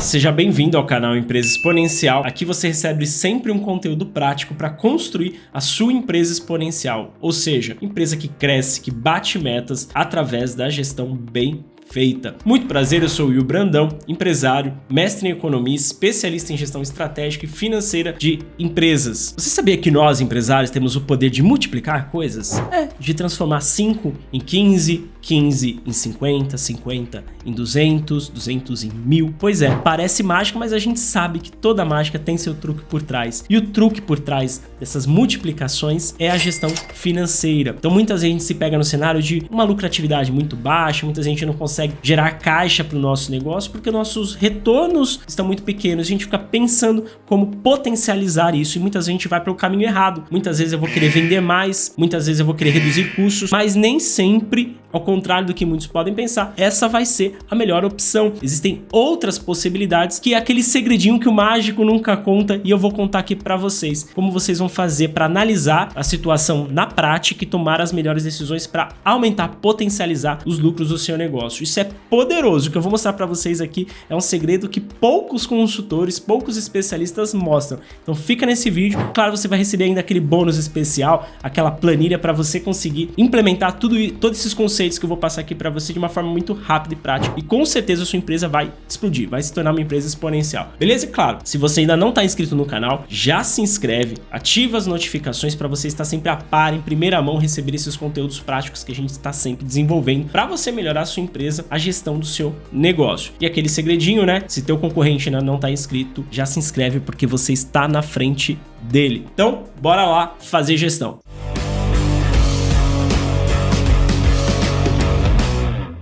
Seja bem-vindo ao canal Empresa Exponencial. Aqui você recebe sempre um conteúdo prático para construir a sua empresa exponencial, ou seja, empresa que cresce, que bate metas através da gestão bem feita. Muito prazer, eu sou o Will Brandão, empresário, mestre em economia, especialista em gestão estratégica e financeira de empresas. Você sabia que nós, empresários, temos o poder de multiplicar coisas? De transformar 5 em 15, 15 em 50, 50 em 200, 200 em 1000. Pois é, parece mágica, mas a gente sabe que toda mágica tem seu truque por trás. E o truque por trás dessas multiplicações é a gestão financeira. Então muitas vezes a gente se pega no cenário de uma lucratividade muito baixa, muita gente não consegue gerar caixa para o nosso negócio porque nossos retornos estão muito pequenos. A gente fica pensando como potencializar isso e muitas vezes a gente vai para o caminho errado. Muitas vezes eu vou querer vender mais, muitas vezes eu vou querer reduzir custos, mas nem sempre, ao contrário do que muitos podem pensar, essa vai ser a melhor opção. Existem outras possibilidades, que é aquele segredinho que o mágico nunca conta, e eu vou contar aqui para vocês como vocês vão fazer para analisar a situação na prática e tomar as melhores decisões para aumentar, potencializar os lucros do seu negócio. Isso é poderoso. O que eu vou mostrar para vocês aqui é um segredo que poucos consultores, poucos especialistas mostram. Então fica nesse vídeo. Claro, você vai receber ainda aquele bônus especial, aquela planilha para você conseguir implementar todos esses conceitos que eu vou passar aqui para você de uma forma muito rápida e prática. E com certeza a sua empresa vai explodir, vai se tornar uma empresa exponencial. Beleza? E claro, se você ainda não está inscrito no canal, já se inscreve, ativa as notificações para você estar sempre a par, em primeira mão, receber esses conteúdos práticos que a gente está sempre desenvolvendo para você melhorar a sua empresa, a gestão do seu negócio. E aquele segredinho, né? Se teu concorrente ainda não está inscrito, já se inscreve porque você está na frente dele. Então, bora lá fazer gestão.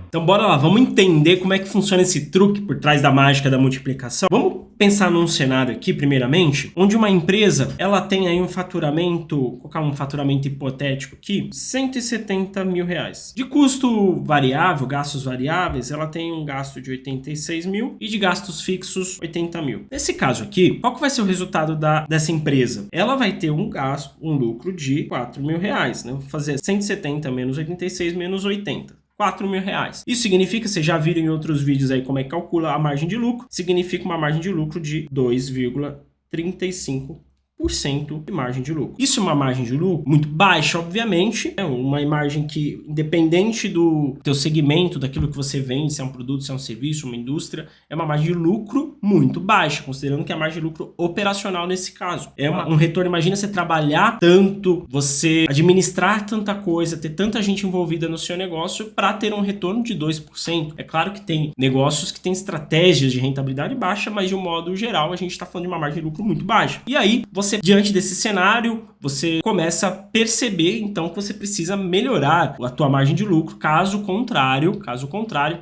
Então bora lá, vamos entender como é que funciona esse truque por trás da mágica da multiplicação. Vamos pensar num cenário aqui, primeiramente, onde uma empresa, ela tem aí um faturamento, vou colocar um faturamento hipotético aqui, 170 mil reais. De custo variável, gastos variáveis, ela tem um gasto de 86 mil e de gastos fixos, 80 mil. Nesse caso aqui, qual que vai ser o resultado dessa empresa? Ela vai ter um gasto, um lucro de 4 mil reais, né? Vou fazer 170 menos 86 menos 80. 4 mil reais. Isso significa, vocês já viram em outros vídeos aí como é que calcula a margem de lucro, significa uma margem de lucro de 2,35% de margem de lucro. Isso é uma margem de lucro muito baixa, obviamente, é uma margem que, independente do teu segmento, daquilo que você vende, se é um produto, se é um serviço, uma indústria, é uma margem de lucro muito baixa, considerando que é a margem de lucro operacional nesse caso. É um retorno, imagina você trabalhar tanto, você administrar tanta coisa, ter tanta gente envolvida no seu negócio para ter um retorno de 2%. É claro que tem negócios que têm estratégias de rentabilidade baixa, mas de um modo geral a gente está falando de uma margem de lucro muito baixa. E aí, diante desse cenário, você começa a perceber, então, que você precisa melhorar a tua margem de lucro. Caso contrário,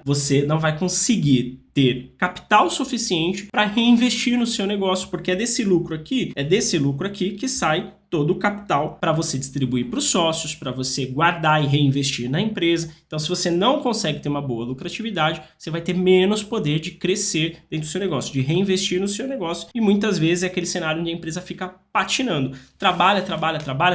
você não vai conseguir ter capital suficiente para reinvestir no seu negócio, porque é desse lucro aqui que sai todo o capital para você distribuir para os sócios, para você guardar e reinvestir na empresa. Então, se você não consegue ter uma boa lucratividade, você vai ter menos poder de crescer dentro do seu negócio, de reinvestir no seu negócio, e muitas vezes é aquele cenário onde a empresa fica patinando. Trabalha,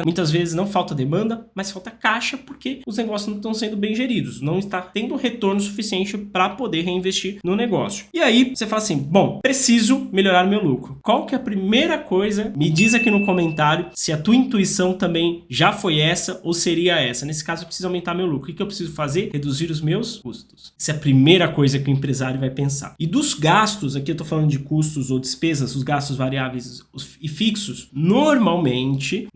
muitas vezes não falta demanda, mas falta caixa porque os negócios não estão sendo bem geridos, não está tendo retorno suficiente para poder reinvestir no negócio. E aí você fala assim, bom, preciso melhorar o meu lucro. Qual que é a primeira coisa? Me diz aqui no comentário se a tua intuição também já foi essa ou seria essa. Nesse caso, eu preciso aumentar meu lucro. O que eu preciso fazer? Reduzir os meus custos. Essa é a primeira coisa que o empresário vai pensar. E dos gastos, aqui eu estou falando de custos ou despesas, os gastos variáveis e fixos, normalmente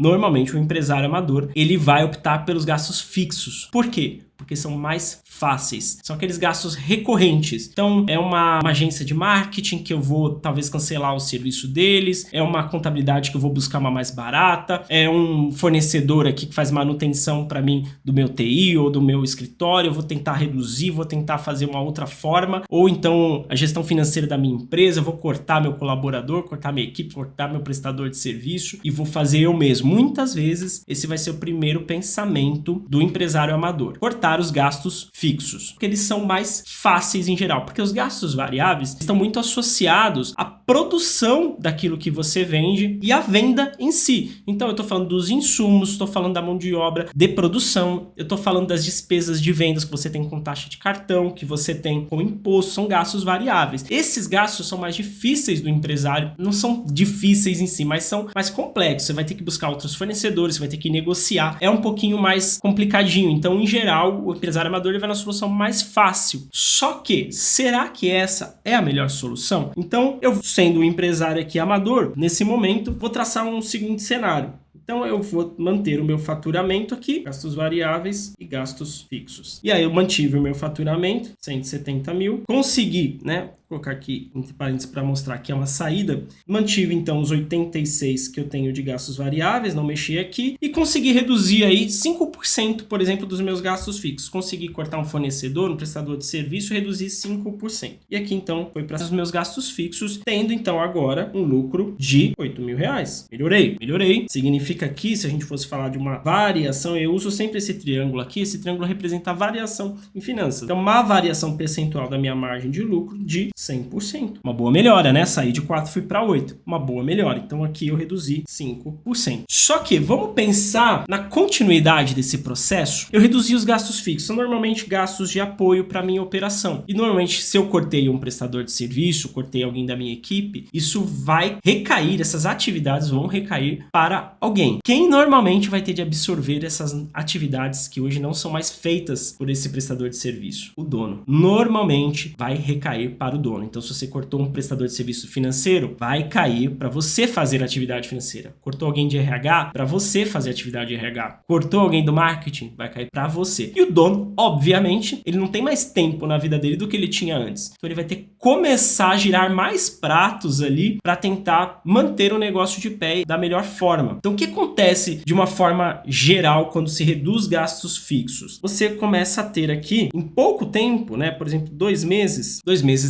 o empresário amador, ele vai optar pelos gastos fixos. Por quê? Porque são mais fáceis. São aqueles gastos recorrentes. Então, é uma agência de marketing que eu vou talvez cancelar o serviço deles, é uma contabilidade que eu vou buscar uma mais barata, é um fornecedor aqui que faz manutenção para mim do meu TI ou do meu escritório, eu vou tentar reduzir, vou tentar fazer uma outra forma, ou então a gestão financeira da minha empresa, eu vou cortar meu colaborador, cortar minha equipe, cortar meu prestador de serviço e vou fazer eu mesmo. Muitas vezes, esse vai ser o primeiro pensamento do empresário amador. Cortar os gastos fixos, porque eles são mais fáceis em geral, porque os gastos variáveis estão muito associados a produção daquilo que você vende e a venda em si. Então eu estou falando dos insumos, estou falando da mão de obra de produção, eu estou falando das despesas de vendas que você tem com taxa de cartão, que você tem com imposto, são gastos variáveis. Esses gastos são mais difíceis do empresário, não são difíceis em si, mas são mais complexos. Você vai ter que buscar outros fornecedores, você vai ter que negociar, é um pouquinho mais complicadinho. Então, em geral, o empresário amador ele vai na solução mais fácil. Só que, será que essa é a melhor solução? Então, eu sendo um empresário aqui amador, nesse momento, vou traçar um seguinte cenário. Então eu vou manter o meu faturamento aqui, gastos variáveis e gastos fixos. E aí eu mantive o meu faturamento, 170 mil, consegui, né? Vou colocar aqui entre parênteses para mostrar que é uma saída. Mantive então os 86 que eu tenho de gastos variáveis, não mexi aqui, e consegui reduzir aí 5%, por exemplo, dos meus gastos fixos. Consegui cortar um fornecedor, um prestador de serviço, reduzir 5%. E aqui então foi para os meus gastos fixos, tendo então agora um lucro de 8 mil reais. Melhorei. Significa aqui, se a gente fosse falar de uma variação, eu uso sempre esse triângulo aqui, esse triângulo representa a variação em finanças. Então, uma variação percentual da minha margem de lucro de 100%. Uma boa melhora, né? Saí de 4, fui para 8. Uma boa melhora. Então, aqui eu reduzi 5%. Só que, vamos pensar na continuidade desse processo. Eu reduzi os gastos fixos. São normalmente gastos de apoio para minha operação. E, normalmente, se eu cortei um prestador de serviço, cortei alguém da minha equipe, isso vai recair, essas atividades vão recair para alguém. Quem normalmente vai ter de absorver essas atividades que hoje não são mais feitas por esse prestador de serviço? O dono. Normalmente vai recair para o dono. Então, se você cortou um prestador de serviço financeiro, vai cair para você fazer a atividade financeira. Cortou alguém de RH, para você fazer a atividade de RH. Cortou alguém do marketing, vai cair para você. E o dono, obviamente, ele não tem mais tempo na vida dele do que ele tinha antes. Então, ele vai ter que começar a girar mais pratos ali para tentar manter o negócio de pé da melhor forma. Então, o que acontece de uma forma geral quando se reduz gastos fixos? Você começa a ter aqui, em pouco tempo, né? Por exemplo, 2 meses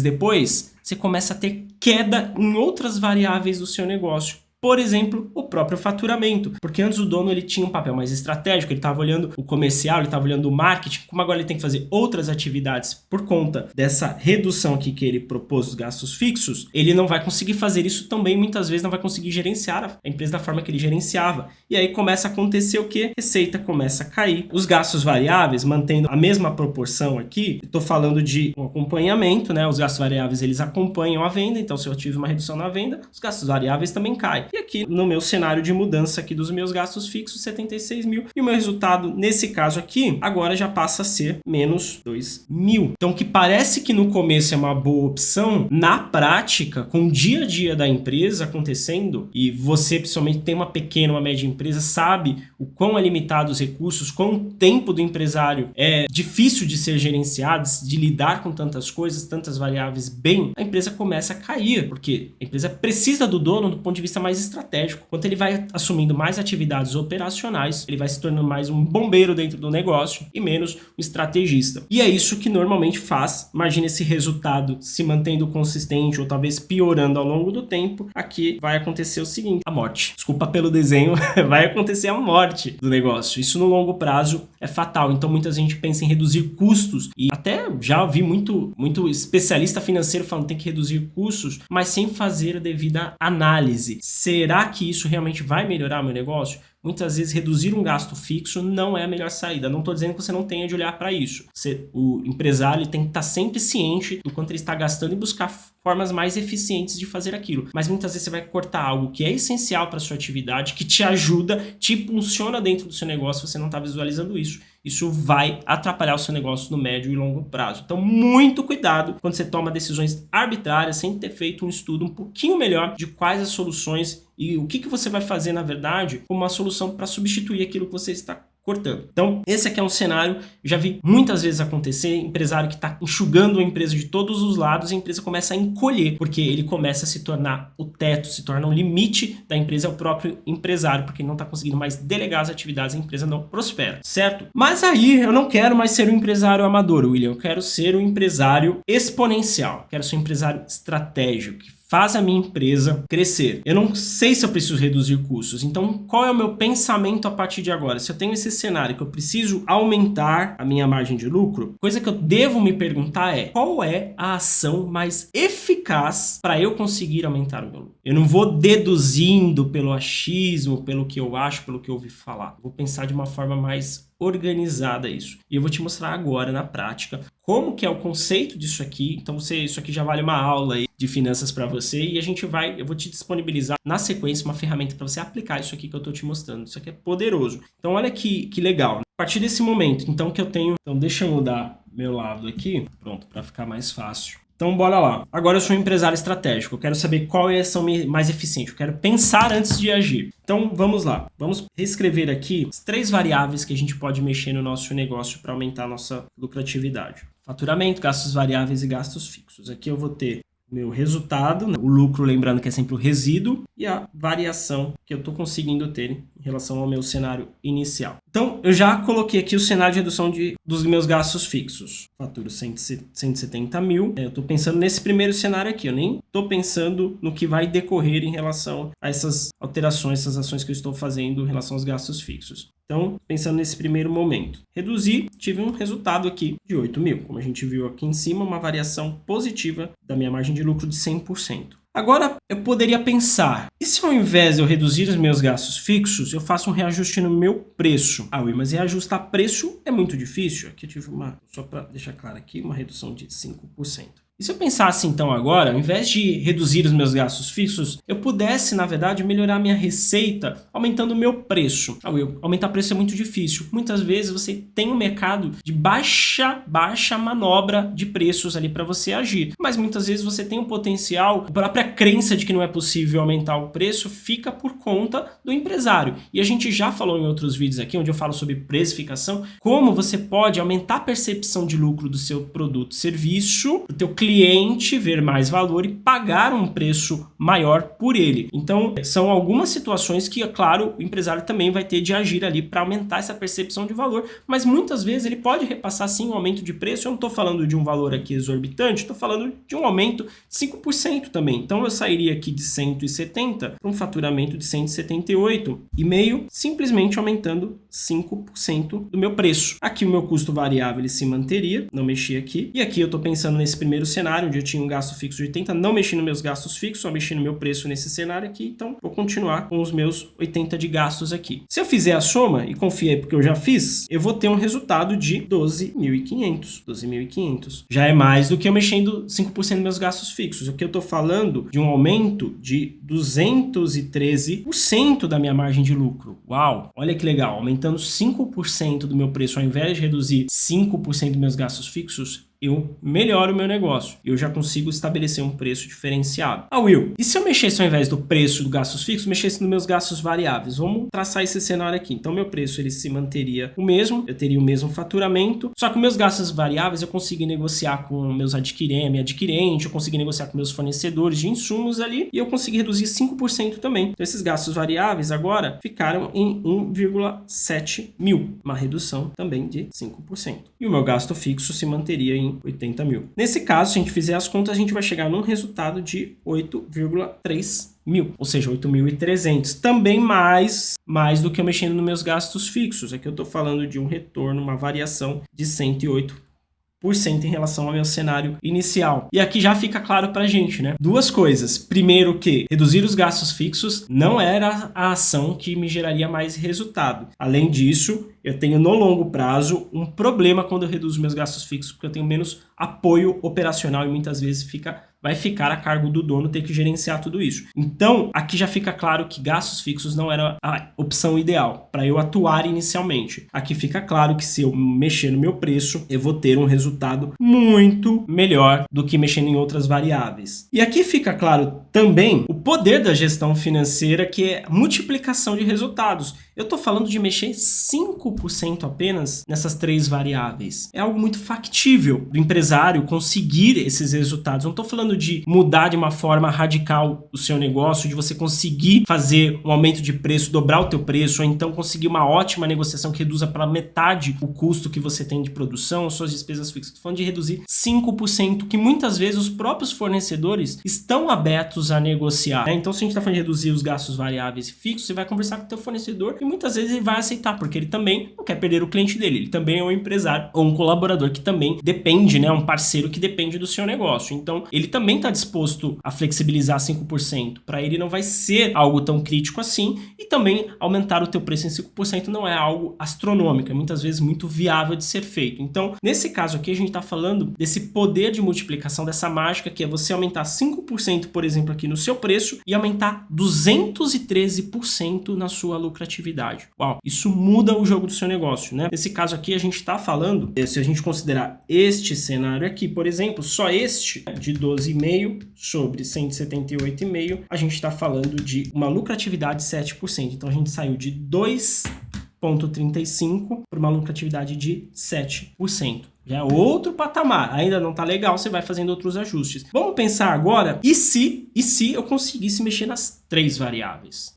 depois, você começa a ter queda em outras variáveis do seu negócio. Por exemplo, o próprio faturamento, porque antes o dono ele tinha um papel mais estratégico, ele estava olhando o comercial, ele estava olhando o marketing, como agora ele tem que fazer outras atividades por conta dessa redução aqui que ele propôs dos gastos fixos, ele não vai conseguir fazer isso também, muitas vezes não vai conseguir gerenciar a empresa da forma que ele gerenciava. E aí começa a acontecer o quê? Receita começa a cair. Os gastos variáveis, mantendo a mesma proporção aqui, estou falando de um acompanhamento, né? Os gastos variáveis eles acompanham a venda, então se eu tive uma redução na venda, os gastos variáveis também caem. E aqui no meu cenário de mudança aqui dos meus gastos fixos, 76 mil. E o meu resultado, nesse caso aqui, agora já passa a ser menos 2 mil. Então, o que parece que no começo é uma boa opção, na prática, com o dia a dia da empresa acontecendo, e você, principalmente, tem uma pequena, uma média empresa, sabe o quão é limitado os recursos, quão o tempo do empresário é difícil de ser gerenciado, de lidar com tantas coisas, tantas variáveis bem, a empresa começa a cair, porque a empresa precisa do dono do ponto de vista mais estratégico. Quanto ele vai assumindo mais atividades operacionais, ele vai se tornando mais um bombeiro dentro do negócio e menos um estrategista. E é isso que normalmente faz. Imagina esse resultado se mantendo consistente ou talvez piorando ao longo do tempo. Aqui vai acontecer o seguinte, a morte. Desculpa pelo desenho, vai acontecer a morte do negócio. Isso no longo prazo é fatal. Então muita gente pensa em reduzir custos e até já vi muito especialista financeiro falando que tem que reduzir custos, mas sem fazer a devida análise. Será que isso realmente vai melhorar meu negócio? Muitas vezes reduzir um gasto fixo não é a melhor saída. Não estou dizendo que você não tenha de olhar para isso. O empresário tem que estar sempre ciente do quanto ele está gastando e buscar formas mais eficientes de fazer aquilo. Mas muitas vezes você vai cortar algo que é essencial para a sua atividade, que te ajuda, te impulsiona dentro do seu negócio, você não está visualizando isso. Isso vai atrapalhar o seu negócio no médio e longo prazo. Então, muito cuidado quando você toma decisões arbitrárias sem ter feito um estudo um pouquinho melhor de quais as soluções e o que você vai fazer, na verdade, como uma solução para substituir aquilo que você está cortando. Então, esse aqui é um cenário, já vi muitas vezes acontecer, empresário que está enxugando a empresa de todos os lados e a empresa começa a encolher, porque ele começa a se tornar o teto, se torna o limite da empresa, é o próprio empresário, porque ele não está conseguindo mais delegar as atividades, a empresa não prospera, certo? Mas aí, eu não quero mais ser um empresário amador, William, eu quero ser um empresário exponencial, quero ser um empresário estratégico, que faz a minha empresa crescer. Eu não sei se eu preciso reduzir custos. Então, qual é o meu pensamento a partir de agora? Se eu tenho esse cenário que eu preciso aumentar a minha margem de lucro, coisa que eu devo me perguntar é: qual é a ação mais eficaz para eu conseguir aumentar o meu lucro? Eu não vou deduzindo pelo achismo, pelo que eu acho, pelo que eu ouvi falar. Vou pensar de uma forma mais organizada isso. E eu vou te mostrar agora na prática como que é o conceito disso aqui. Então isso aqui já vale uma aula aí de finanças para você e eu vou te disponibilizar na sequência uma ferramenta para você aplicar isso aqui que eu tô te mostrando. Isso aqui é poderoso. Então olha que legal. A partir desse momento, então deixa eu mudar meu lado aqui, pronto, para ficar mais fácil. Então, bora lá. Agora eu sou um empresário estratégico. Eu quero saber qual é a ação mais eficiente. Eu quero pensar antes de agir. Então, vamos lá. Vamos reescrever aqui as 3 variáveis que a gente pode mexer no nosso negócio para aumentar a nossa lucratividade. Faturamento, gastos variáveis e gastos fixos. Aqui eu vou ter meu resultado, né? O lucro, lembrando que é sempre o resíduo, e a variação que eu estou conseguindo ter em relação ao meu cenário inicial. Então, eu já coloquei aqui o cenário de redução dos meus gastos fixos. Faturo 170 mil. Eu estou pensando nesse primeiro cenário aqui. Eu nem estou pensando no que vai decorrer em relação a essas alterações, essas ações que eu estou fazendo em relação aos gastos fixos. Então, pensando nesse primeiro momento. Reduzi, tive um resultado aqui de 8 mil. Como a gente viu aqui em cima, uma variação positiva da minha margem de lucro de 100%. Agora, eu poderia pensar, e se ao invés de eu reduzir os meus gastos fixos, eu faço um reajuste no meu preço? Ah, Will, mas reajustar preço é muito difícil. Aqui eu tive só para deixar claro aqui, uma redução de 5%. E se eu pensasse então agora, ao invés de reduzir os meus gastos fixos, eu pudesse, na verdade, melhorar a minha receita aumentando o meu preço. Ah, Will, aumentar preço é muito difícil. Muitas vezes você tem um mercado de baixa manobra de preços ali para você agir. Mas muitas vezes você tem um potencial, a própria crença de que não é possível aumentar o preço fica por conta do empresário. E a gente já falou em outros vídeos aqui, onde eu falo sobre precificação, como você pode aumentar a percepção de lucro do seu produto, serviço, do teu cliente ver mais valor e pagar um preço maior por ele. Então, são algumas situações que, é claro, o empresário também vai ter de agir ali para aumentar essa percepção de valor, mas muitas vezes ele pode repassar sim um aumento de preço. Eu não estou falando de um valor aqui exorbitante, estou falando de um aumento de 5% também. Então, eu sairia aqui de 170 para um faturamento de 178,5, simplesmente aumentando 5% do meu preço. Aqui o meu custo variável ele se manteria, não mexia aqui. E aqui eu estou pensando nesse primeiro cenário, onde eu tinha um gasto fixo de 80, não mexi nos meus gastos fixos, só mexi no meu preço nesse cenário aqui, então vou continuar com os meus 80 de gastos aqui. Se eu fizer a soma, e confia aí porque eu já fiz, eu vou ter um resultado de 12.500. 12.500. Já é mais do que eu mexendo 5% dos meus gastos fixos. Aqui eu estou falando de um aumento de 213% da minha margem de lucro. Uau! Olha que legal, aumentando 5% do meu preço, ao invés de reduzir 5% dos meus gastos fixos, eu melhoro o meu negócio. Eu já consigo estabelecer um preço diferenciado. Ah, Will, e se eu mexesse ao invés do preço dos gastos fixos, mexesse nos meus gastos variáveis? Vamos traçar esse cenário aqui. Então, meu preço ele se manteria o mesmo, eu teria o mesmo faturamento, só que meus gastos variáveis eu consegui negociar com meus minha adquirente, eu consegui negociar com meus fornecedores de insumos ali e eu consegui reduzir 5% também. Então, esses gastos variáveis agora ficaram em 1,7 mil, uma redução também de 5%. E o meu gasto fixo se manteria em 80 mil. Nesse caso, se a gente fizer as contas, a gente vai chegar num resultado de 8,3 mil, ou seja, 8.300. Também mais do que eu mexendo nos meus gastos fixos. Aqui eu estou falando de um retorno, uma variação de 108% em relação ao meu cenário inicial. E aqui já fica claro pra gente, né? Duas coisas. Primeiro que reduzir os gastos fixos não era a ação que me geraria mais resultado. Além disso, eu tenho no longo prazo um problema quando eu reduzo meus gastos fixos, porque eu tenho menos apoio operacional e muitas vezes vai ficar a cargo do dono ter que gerenciar tudo isso. Então, aqui já fica claro que gastos fixos não era a opção ideal para eu atuar inicialmente. Aqui fica claro que se eu mexer no meu preço, eu vou ter um resultado muito melhor do que mexendo em outras variáveis. E aqui fica claro também o poder da gestão financeira, que é a multiplicação de resultados. Eu estou falando de mexer 5% apenas nessas 3 variáveis. É algo muito factível do empresário conseguir esses resultados. Não estou falando falando de mudar de uma forma radical o seu negócio, de você conseguir fazer um aumento de preço, dobrar o teu preço, ou então conseguir uma ótima negociação que reduza para metade o custo que você tem de produção, suas despesas fixas. Estou falando de reduzir 5%, que muitas vezes os próprios fornecedores estão abertos a negociar, né? Então, se a gente está falando de reduzir os gastos variáveis e fixos, você vai conversar com o teu fornecedor e muitas vezes ele vai aceitar, porque ele também não quer perder o cliente dele, ele também é um empresário ou um colaborador que também depende, né? Um parceiro que depende do seu negócio. Então, ele também está disposto a flexibilizar 5%. Para ele não vai ser algo tão crítico assim, e também aumentar o teu preço em 5% não é algo astronômico, é muitas vezes muito viável de ser feito. Então, nesse caso aqui, a gente está falando desse poder de multiplicação, dessa mágica que é você aumentar 5%, por exemplo, aqui no seu preço e aumentar 213% na sua lucratividade. Uau, isso muda o jogo do seu negócio, né? Nesse caso aqui, a gente está falando, se a gente considerar este cenário aqui, por exemplo, só este de 12,5 sobre 178,5, a gente está falando de uma lucratividade de 7%. Então, a gente saiu de 2,35 para uma lucratividade de 7%. Já é outro patamar, ainda não tá legal, você vai fazendo outros ajustes. Vamos pensar agora, e se eu conseguisse mexer nas três variáveis?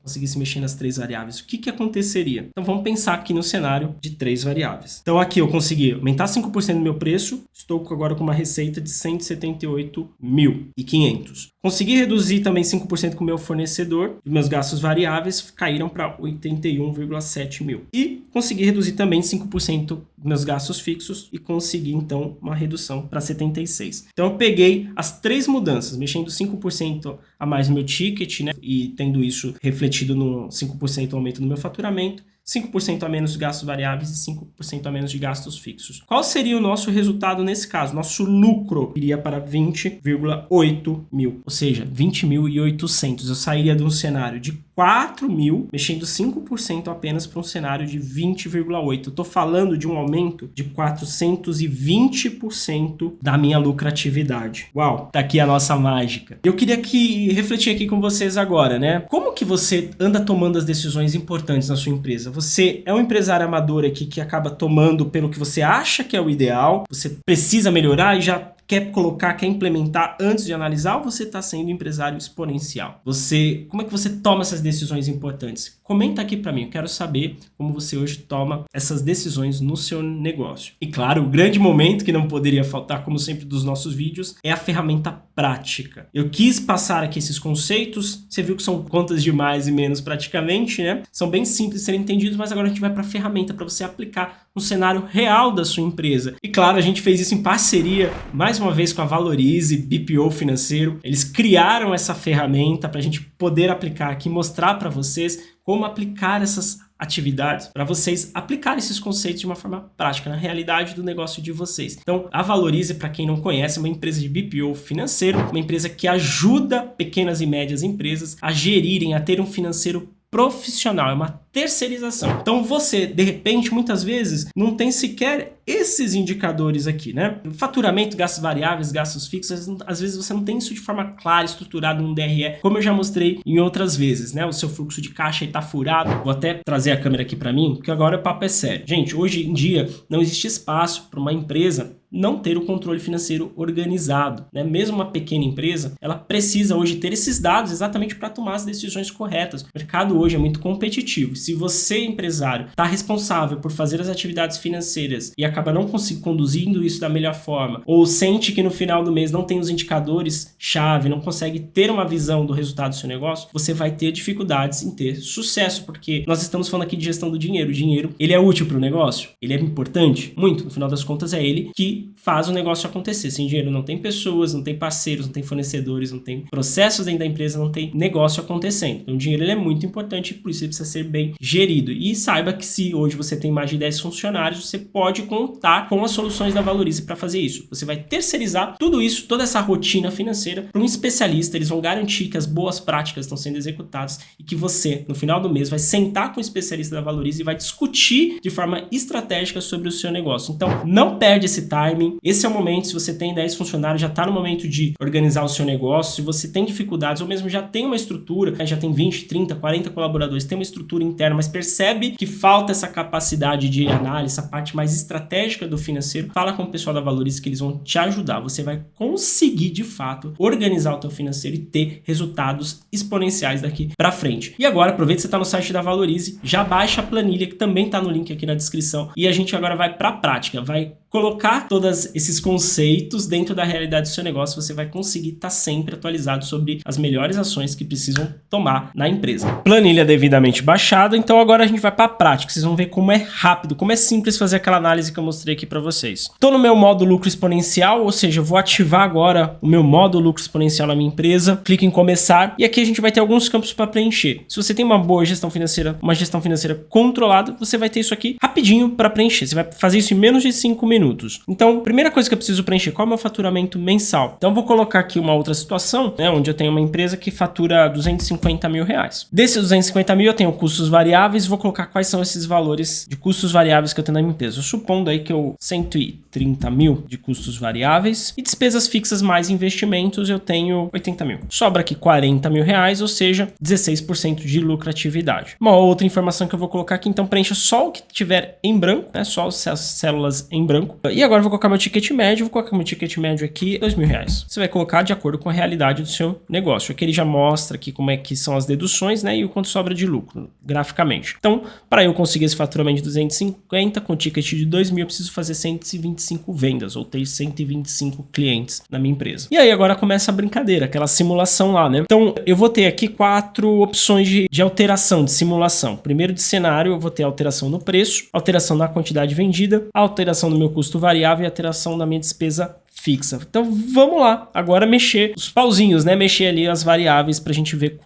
O que aconteceria? Então vamos pensar aqui no cenário de três variáveis. Então aqui eu consegui aumentar 5% no meu preço, estou agora com uma receita de 178.500. Consegui reduzir também 5% com o meu fornecedor, e meus gastos variáveis caíram para 81,7 mil. E consegui reduzir também 5% meus gastos fixos e consegui então uma redução para 76. Então eu peguei as três mudanças, mexendo 5% a mais no meu ticket, né, e tendo isso refletido no 5% aumento no meu faturamento, 5% a menos de gastos variáveis e 5% a menos de gastos fixos. Qual seria o nosso resultado nesse caso? Nosso lucro iria para 20,8 mil, ou seja, 20.800. Eu sairia de um cenário de 4 mil, mexendo 5% apenas para um cenário de 20,8. Eu estou falando de um aumento de 420% da minha lucratividade. Uau, tá aqui a nossa mágica. Eu queria refletir aqui com vocês agora, né? Como que você anda tomando as decisões importantes na sua empresa? Você é um empresário amador aqui que acaba tomando pelo que você acha que é o ideal, você precisa melhorar e já quer implementar antes de analisar, ou você está sendo empresário exponencial? Como é que você toma essas decisões importantes? Comenta aqui para mim, eu quero saber como você hoje toma essas decisões no seu negócio. E claro, o grande momento que não poderia faltar, como sempre dos nossos vídeos, é a ferramenta prática. Eu quis passar aqui esses conceitos, você viu que são contas de mais e menos praticamente, né? São bem simples de serem entendidos, mas agora a gente vai para a ferramenta para você aplicar no cenário real da sua empresa. E claro, a gente fez isso em parceria, mais uma vez com a Valorize, BPO Financeiro. Eles criaram essa ferramenta para a gente poder aplicar aqui, mostrar para vocês como aplicar essas atividades, para vocês aplicarem esses conceitos de uma forma prática na realidade do negócio de vocês. Então, a Valorize, para quem não conhece, é uma empresa de BPO financeiro, uma empresa que ajuda pequenas e médias empresas a gerirem, a ter um financeiro profissional, é uma terceirização. Então você, de repente, muitas vezes, não tem sequer esses indicadores aqui, né? Faturamento, gastos variáveis, gastos fixos, às vezes você não tem isso de forma clara, estruturada num DRE, como eu já mostrei em outras vezes, né? O seu fluxo de caixa está furado. Vou até trazer a câmera aqui para mim, porque agora o papo é sério. Gente, hoje em dia não existe espaço para uma empresa não ter o controle financeiro organizado, né? Mesmo uma pequena empresa, ela precisa hoje ter esses dados exatamente para tomar as decisões corretas. O mercado hoje é muito competitivo. Se você, empresário, está responsável por fazer as atividades financeiras e acaba não conduzindo isso da melhor forma, ou sente que no final do mês não tem os indicadores-chave, não consegue ter uma visão do resultado do seu negócio, você vai ter dificuldades em ter sucesso, porque nós estamos falando aqui de gestão do dinheiro. O dinheiro, ele é útil para o negócio? Ele é importante? Muito. No final das contas, é ele que faz o negócio acontecer. Sem dinheiro não tem pessoas, não tem parceiros, não tem fornecedores, não tem processos dentro da empresa, não tem negócio acontecendo. Então o dinheiro ele é muito importante e por isso ele precisa ser bem gerido. E saiba que se hoje você tem mais de 10 funcionários, você pode contar com as soluções da Valorize para fazer isso. Você vai terceirizar tudo isso, toda essa rotina financeira para um especialista. Eles vão garantir que as boas práticas estão sendo executadas e que você, no final do mês, vai sentar com o especialista da Valorize e vai discutir de forma estratégica sobre o seu negócio. Então não perde esse timing. Esse é o momento, se você tem 10 funcionários, já está no momento de organizar o seu negócio. Se você tem dificuldades ou mesmo já tem uma estrutura, já tem 20, 30, 40 colaboradores, tem uma estrutura interna interna, mas percebe que falta essa capacidade de análise, essa parte mais estratégica do financeiro, fala com o pessoal da Valorize que eles vão te ajudar. Você vai conseguir, de fato, organizar o teu financeiro e ter resultados exponenciais daqui para frente. E agora, aproveita que você está no site da Valorize, já baixa a planilha que também está no link aqui na descrição e a gente agora vai para a prática, vai colocar todos esses conceitos dentro da realidade do seu negócio, você vai conseguir estar sempre atualizado sobre as melhores ações que precisam tomar na empresa. Planilha devidamente baixada, então agora a gente vai para a prática, vocês vão ver como é rápido, como é simples fazer aquela análise que eu mostrei aqui para vocês. Estou no meu modo lucro exponencial, ou seja, eu vou ativar agora o meu modo lucro exponencial na minha empresa, clique em começar e aqui a gente vai ter alguns campos para preencher. Se você tem uma boa gestão financeira, uma gestão financeira controlada, você vai ter isso aqui rapidinho para preencher, você vai fazer isso em menos de 5 minutos. Então, primeira coisa que eu preciso preencher, qual é o meu faturamento mensal? Então, eu vou colocar aqui uma outra situação, né, onde eu tenho uma empresa que fatura R$250 mil. Desses 250 mil, eu tenho custos variáveis, vou colocar quais são esses valores de custos variáveis que eu tenho na minha empresa. Eu supondo aí que eu 130 mil de custos variáveis e despesas fixas mais investimentos, eu tenho 80 mil. Sobra aqui R$40 mil, ou seja, 16% de lucratividade. Uma outra informação que eu vou colocar aqui, então preencha só o que tiver em branco, né, só as células em branco. E agora eu vou colocar meu ticket médio, vou colocar meu ticket médio aqui, R$2.000. Você vai colocar de acordo com a realidade do seu negócio. Aqui ele já mostra aqui como é que são as deduções, né, e o quanto sobra de lucro, graficamente. Então, para eu conseguir esse faturamento de 250 com ticket de 2.000, eu preciso fazer 125 vendas, ou ter 125 clientes na minha empresa. E aí agora começa a brincadeira, aquela simulação lá, né? Então, eu vou ter aqui 4 opções de alteração, de simulação. Primeiro de cenário, eu vou ter alteração no preço, alteração na quantidade vendida, alteração no meu custo variável e alteração na minha despesa fixa. Então vamos lá, agora mexer os pauzinhos, né? Mexer ali as variáveis pra gente ver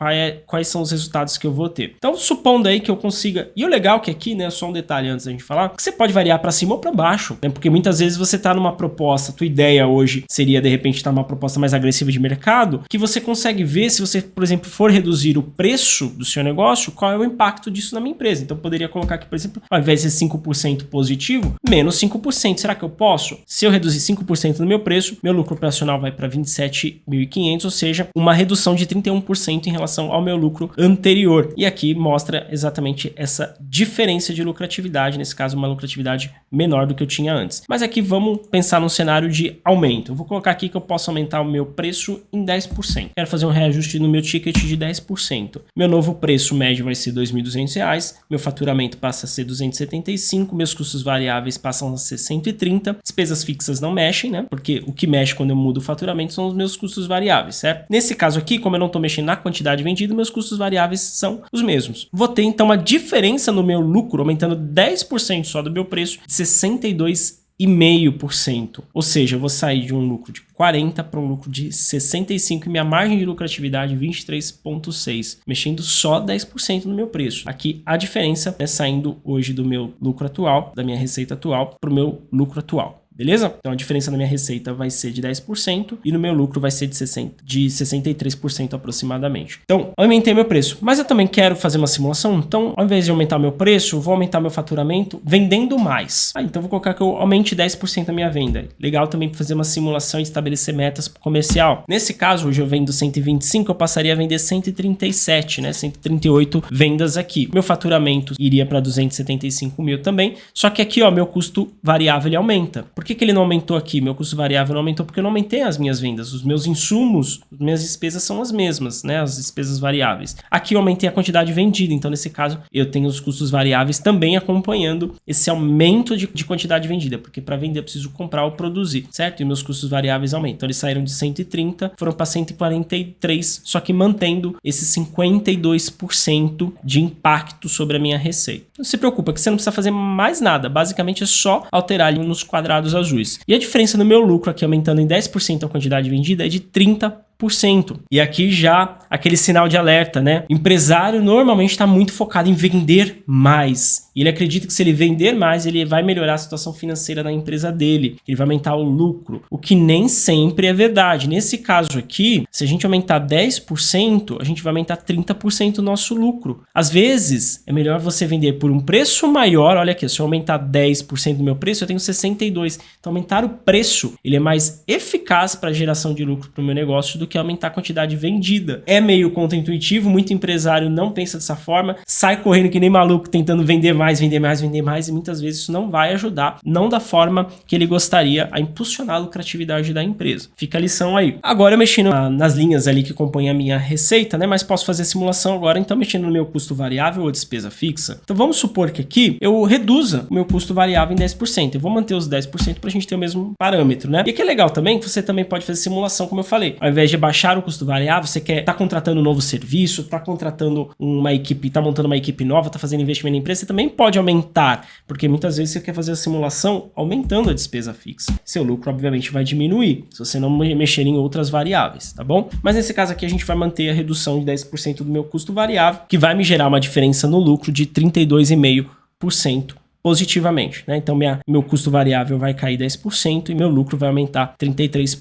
quais são os resultados que eu vou ter. Então supondo aí que eu consiga, e o legal que aqui, né, só um detalhe antes da gente falar, que você pode variar pra cima ou pra baixo, né? Porque muitas vezes você tá numa proposta, tua ideia hoje seria de repente estar numa proposta mais agressiva de mercado, que você consegue ver se você, por exemplo, for reduzir o preço do seu negócio, qual é o impacto disso na minha empresa. Então eu poderia colocar aqui, por exemplo, ao invés de ser 5% positivo, menos 5%. Será que eu posso? Se eu reduzir 5% no meu preço, meu lucro operacional vai para 27.500, ou seja, uma redução de 31% em relação ao meu lucro anterior. E aqui mostra exatamente essa diferença de lucratividade, nesse caso uma lucratividade menor do que eu tinha antes. Mas aqui vamos pensar num cenário de aumento. Eu vou colocar aqui que eu posso aumentar o meu preço em 10%. Quero fazer um reajuste no meu ticket de 10%. Meu novo preço médio vai ser R$2.200, meu faturamento passa a ser 275, meus custos variáveis passam a ser 130, despesas fixas não mexem, né? Porque o que mexe quando eu mudo o faturamento são os meus custos variáveis, certo? Nesse caso aqui, como eu não estou mexendo na quantidade vendida, meus custos variáveis são os mesmos. Vou ter então uma diferença no meu lucro, aumentando 10% só do meu preço, de 62,5%. Ou seja, eu vou sair de um lucro de 40 para um lucro de 65 e minha margem de lucratividade 23,6, mexendo só 10% no meu preço. Aqui a diferença é saindo hoje do meu lucro atual, da minha receita atual, para o meu lucro atual. Beleza? Então a diferença na minha receita vai ser de 10% e no meu lucro vai ser de 63% aproximadamente. Então, aumentei meu preço, mas eu também quero fazer uma simulação. Então, ao invés de aumentar meu preço, vou aumentar meu faturamento vendendo mais. Então vou colocar que eu aumente 10% a minha venda. Legal também fazer uma simulação e estabelecer metas pro comercial. Nesse caso, hoje eu vendo 125, eu passaria a vender 137, né? 138 vendas aqui. Meu faturamento iria para 275 mil também. Só que aqui, ó, meu custo variável ele aumenta. Por que ele não aumentou aqui? Meu custo variável não aumentou porque eu não aumentei as minhas vendas. Os meus insumos, as minhas despesas são as mesmas, né? As despesas variáveis. Aqui eu aumentei a quantidade vendida, então nesse caso eu tenho os custos variáveis também acompanhando esse aumento de quantidade vendida, porque para vender eu preciso comprar ou produzir, certo? E meus custos variáveis aumentam. Então eles saíram de 130, foram para 143, só que mantendo esse 52% de impacto sobre a minha receita. Não se preocupa que você não precisa fazer mais nada, basicamente é só alterar ali nos quadrados azuis. E a diferença no meu lucro aqui aumentando em 10% a quantidade vendida é de 30%. E aqui já aquele sinal de alerta, né? O empresário normalmente está muito focado em vender mais. E ele acredita que se ele vender mais, ele vai melhorar a situação financeira da empresa dele. Ele vai aumentar o lucro, o que nem sempre é verdade. Nesse caso aqui, se a gente aumentar 10%, a gente vai aumentar 30% o nosso lucro. Às vezes, é melhor você vender por um preço maior. Olha aqui, se eu aumentar 10% do meu preço, eu tenho 62%. Então, aumentar o preço, ele é mais eficaz para a geração de lucro para o meu negócio do que aumentar a quantidade vendida. É meio contraintuitivo, muito empresário não pensa dessa forma, sai correndo que nem maluco tentando vender mais, vender mais, vender mais, e muitas vezes isso não vai ajudar, não da forma que ele gostaria, a impulsionar a lucratividade da empresa. Fica a lição aí. Agora eu mexendo nas linhas ali que compõem a minha receita, né, mas posso fazer a simulação agora, então mexendo no meu custo variável ou despesa fixa. Então vamos supor que aqui eu reduza o meu custo variável em 10%. Eu vou manter os 10% para a gente ter o mesmo parâmetro, né? E aqui é legal também que você também pode fazer simulação, como eu falei. Ao invés de baixar o custo variável, você quer contratando um novo serviço, contratando uma equipe, montando uma equipe nova, fazendo investimento na empresa, você também pode aumentar, porque muitas vezes você quer fazer a simulação aumentando a despesa fixa. Seu lucro, obviamente, vai diminuir, se você não mexer em outras variáveis, tá bom? Mas nesse caso aqui, a gente vai manter a redução de 10% do meu custo variável, que vai me gerar uma diferença no lucro de 32,5% positivamente, né? Então, meu custo variável vai cair 10% e meu lucro vai aumentar 33%.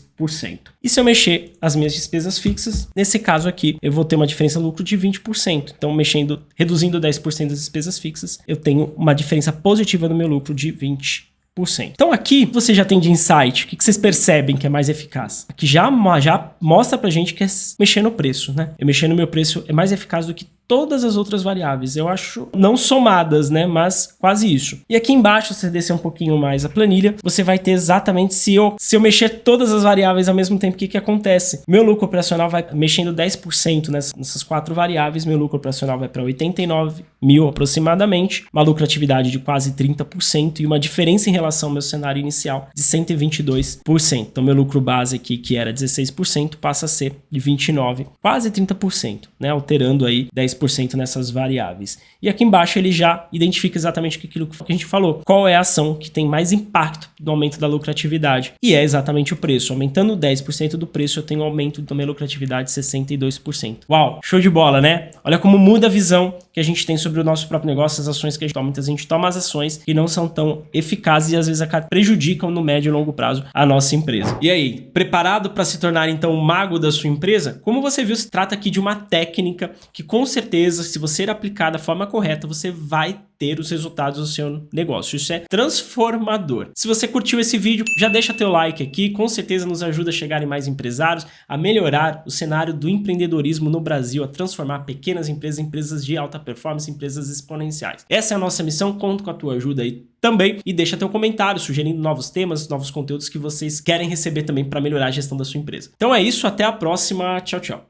E se eu mexer as minhas despesas fixas, nesse caso aqui, eu vou ter uma diferença no lucro de 20%. Então, reduzindo 10% das despesas fixas, eu tenho uma diferença positiva no meu lucro de 20%. Então aqui você já tem de insight, o que vocês percebem que é mais eficaz? Aqui já mostra pra gente que é mexer no preço, né? Eu mexer no meu preço é mais eficaz do que todas as outras variáveis, eu acho, não somadas, né, mas quase isso. E aqui embaixo, se você descer um pouquinho mais a planilha, você vai ter exatamente se eu mexer todas as variáveis ao mesmo tempo, o que acontece? Meu lucro operacional vai mexendo 10% nessas 4 variáveis, meu lucro operacional vai para 89 mil aproximadamente, uma lucratividade de quase 30% e uma diferença em relação ao meu cenário inicial de 122%. Então meu lucro base aqui, que era 16%, passa a ser de 29%, quase 30%, né, alterando aí 10% nessas variáveis. E aqui embaixo ele já identifica exatamente aquilo que a gente falou. Qual é a ação que tem mais impacto no aumento da lucratividade? E é exatamente o preço. Aumentando 10% do preço, eu tenho um aumento da minha lucratividade de 62%. Uau, show de bola, né? Olha como muda a visão que a gente tem sobre o nosso próprio negócio, as ações que a gente toma. Muitas vezes a gente toma as ações que não são tão eficazes e às vezes prejudicam no médio e longo prazo a nossa empresa. E aí, preparado para se tornar então o mago da sua empresa? Como você viu, se trata aqui de uma técnica que com certeza, se você aplicar da forma correta, você vai ter os resultados do seu negócio. Isso é transformador. Se você curtiu esse vídeo, já deixa teu like aqui, com certeza nos ajuda a chegar em mais empresários, a melhorar o cenário do empreendedorismo no Brasil, a transformar pequenas empresas em empresas de alta performance, empresas exponenciais. Essa é a nossa missão, conto com a tua ajuda aí também e deixa teu comentário sugerindo novos temas, novos conteúdos que vocês querem receber também para melhorar a gestão da sua empresa. Então é isso, até a próxima, tchau, tchau.